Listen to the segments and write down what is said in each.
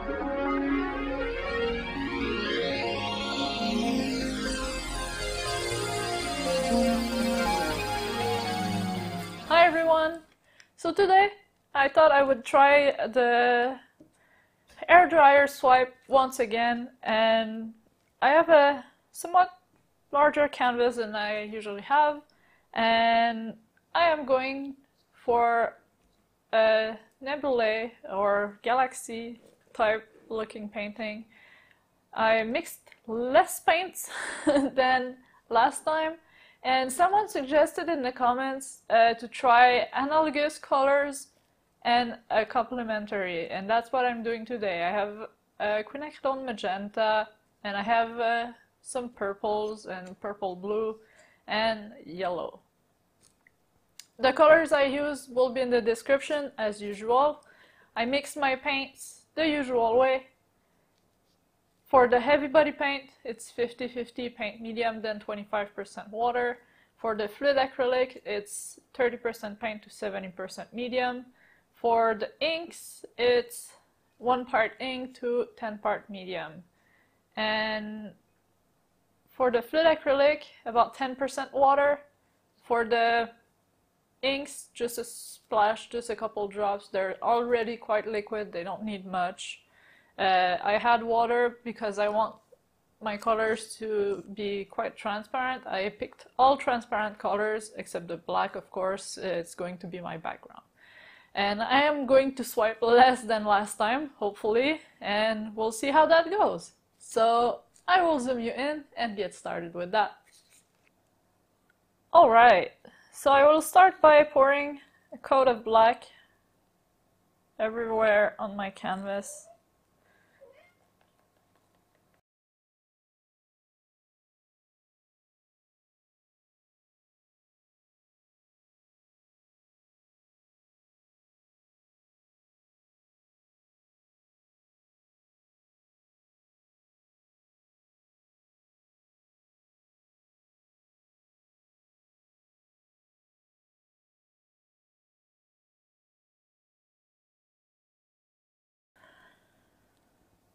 Hi everyone! So today I thought I would try the air dryer swipe once again, and I have a somewhat larger canvas than I usually have, and I am going for a nebulae or galaxy type looking painting. I mixed less paints than last time, and someone suggested in the comments to try analogous colors and a complementary, and that's what I'm doing today. I have Quinacridone Magenta, and I have some purples and purple blue and yellow. The colors I use will be in the description as usual. I mix my paints the usual way. For the heavy body paint, it's 50-50 paint medium, then 25% water. For the fluid acrylic, it's 30% paint to 70% medium. For the inks, it's 1 part ink to 10 part medium. And for the fluid acrylic, about 10% water. For the inks, just a splash, just a couple drops. They're already quite liquid, they don't need much. I had water because I want my colors to be quite transparent. I picked all transparent colors except the black, of course. It's going to be my background. And I am going to swipe less than last time, hopefully, and we'll see how that goes. So I will zoom you in and get started with that. Alright, so I will start by pouring a coat of black everywhere on my canvas.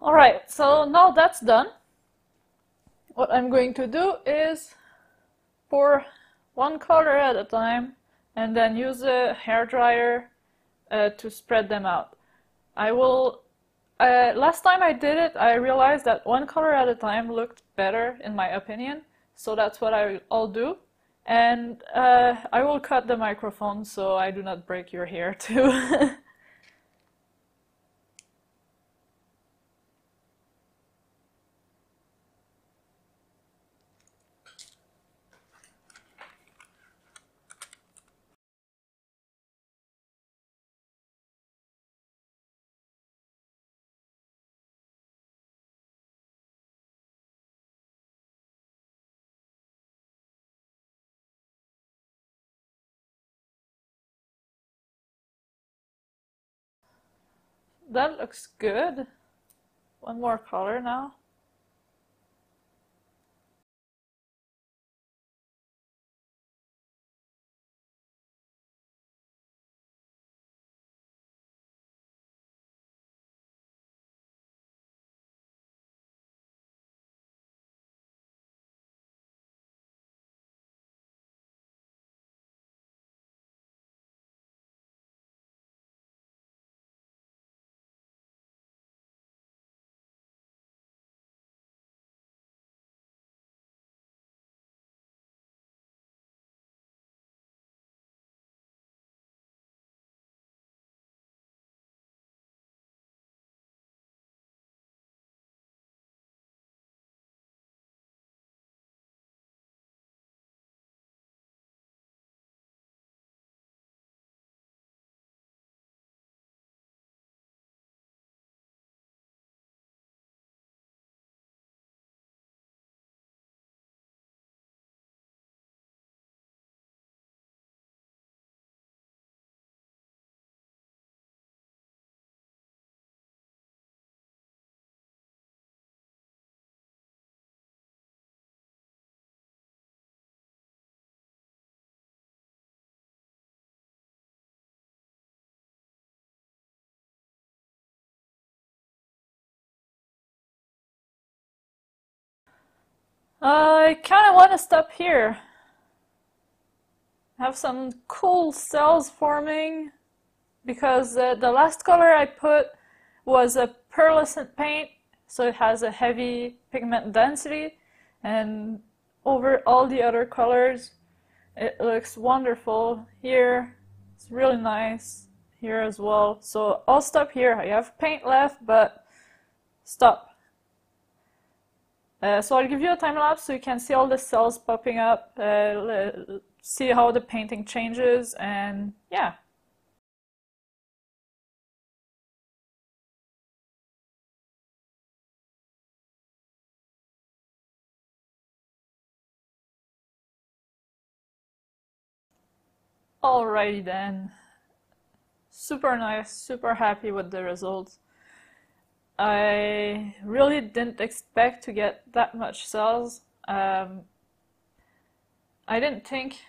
Alright, so now that's done. What I'm going to do is pour one color at a time and then use a hairdryer to spread them out. I will, last time I did it, I realized that one color at a time looked better in my opinion, so that's what I'll do. And I will cut the microphone so I do not break your hair too. That looks good. One more color now. I kind of want to stop here. Have some cool cells forming because the last color I put was a pearlescent paint, so it has a heavy pigment density, and over all the other colors it looks wonderful. Here it's really nice, here as well. So I'll stop here. I have paint left, but stop. So I'll give you a time lapse so you can see all the cells popping up, see how the painting changes, and yeah. Alrighty then. Super nice, super happy with the results. I really didn't expect to get that much cells. I didn't think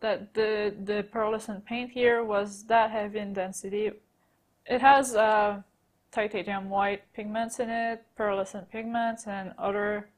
that the pearlescent paint here was that heavy in density. It has titanium white pigments in it, pearlescent pigments, and other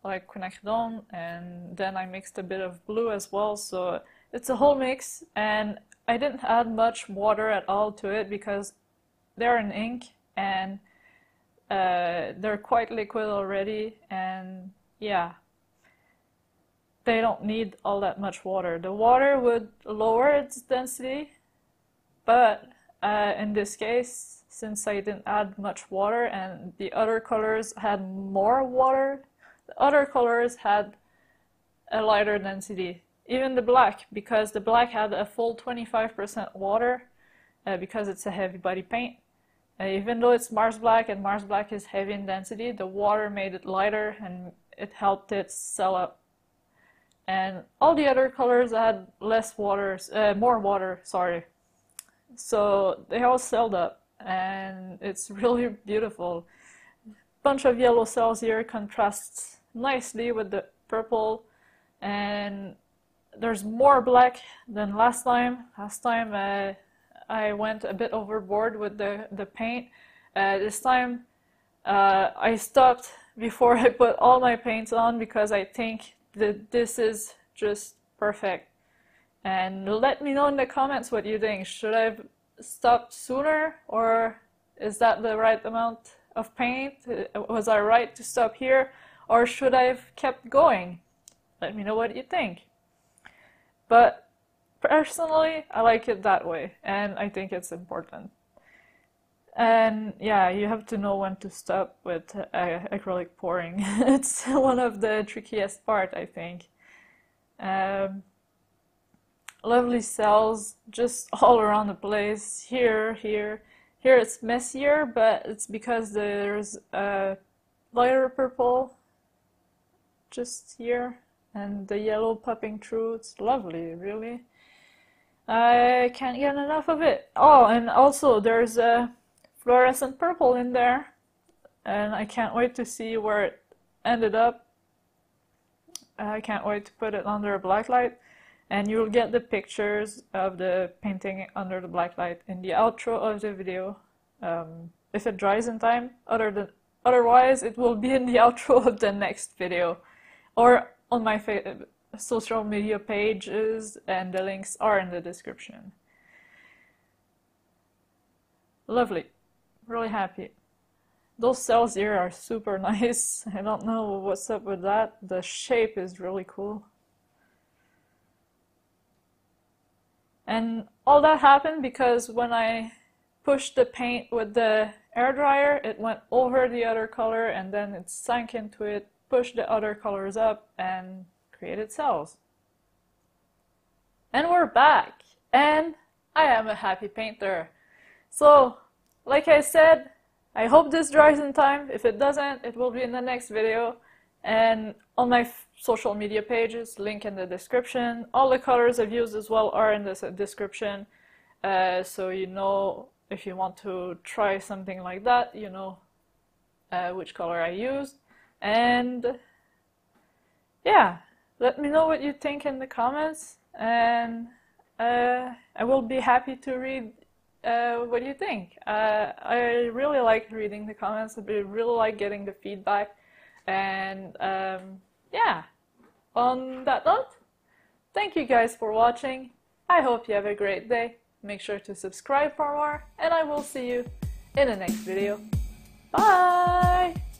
like quinacridone, and then I mixed a bit of blue as well, so it's a whole mix, and I didn't add much water at all to it because they're an ink and they're quite liquid already, and yeah, they don't need all that much water. The water would lower its density, but in this case, since I didn't add much water and the other colors had more water, the other colors had a lighter density. Even the black, because the black had a full 25% water because it's a heavy body paint. Even though it's Mars Black and Mars Black is heavy in density, the water made it lighter and it helped it sell up. And all the other colors had less water, more water, sorry. So they all celled up and it's really beautiful. Bunch of yellow cells here contrasts nicely with the purple, and there's more black than last time. Last time I went a bit overboard with the paint. This time I stopped before I put all my paints on because I think that this is just perfect. And let me know in the comments what you think. Should I have stopped sooner, or is that the right amount of paint? Was I right to stop here, or should I have kept going? Let me know what you think. But personally, I like it that way, and I think it's important. And yeah, you have to know when to stop with acrylic pouring. It's one of the trickiest part, I think. Lovely cells just all around the place. Here it's messier, but it's because there's a lighter purple just here, and the yellow popping through. It's lovely, really. I can't get enough of it. Oh, and also there's a fluorescent purple in there, and I can't wait to see where it ended up. I can't wait to put it under a black light, and you'll get the pictures of the painting under the black light in the outro of the video. If it dries in time, otherwise it will be in the outro of the next video, or on my social media pages, and the links are in the description. Lovely, really happy. Those cells here are super nice. I don't know what's up with that. The shape is really cool. And all that happened because when I pushed the paint with the air dryer, it went over the other color and then it sank into it, pushed the other colors up, and created cells. And we're back, and I am a happy painter. So, like I said, I hope this dries in time. If it doesn't, it will be in the next video. And on my social media pages, link in the description. All the colors I've used as well are in the description. So you know, if you want to try something like that, you know which color I used. And yeah, let me know what you think in the comments, and I will be happy to read what you think. I really like reading the comments. I really like getting the feedback. And yeah, on that note, thank you guys for watching. I hope you have a great day. Make sure to subscribe for more, and I will see you in the next video. Bye!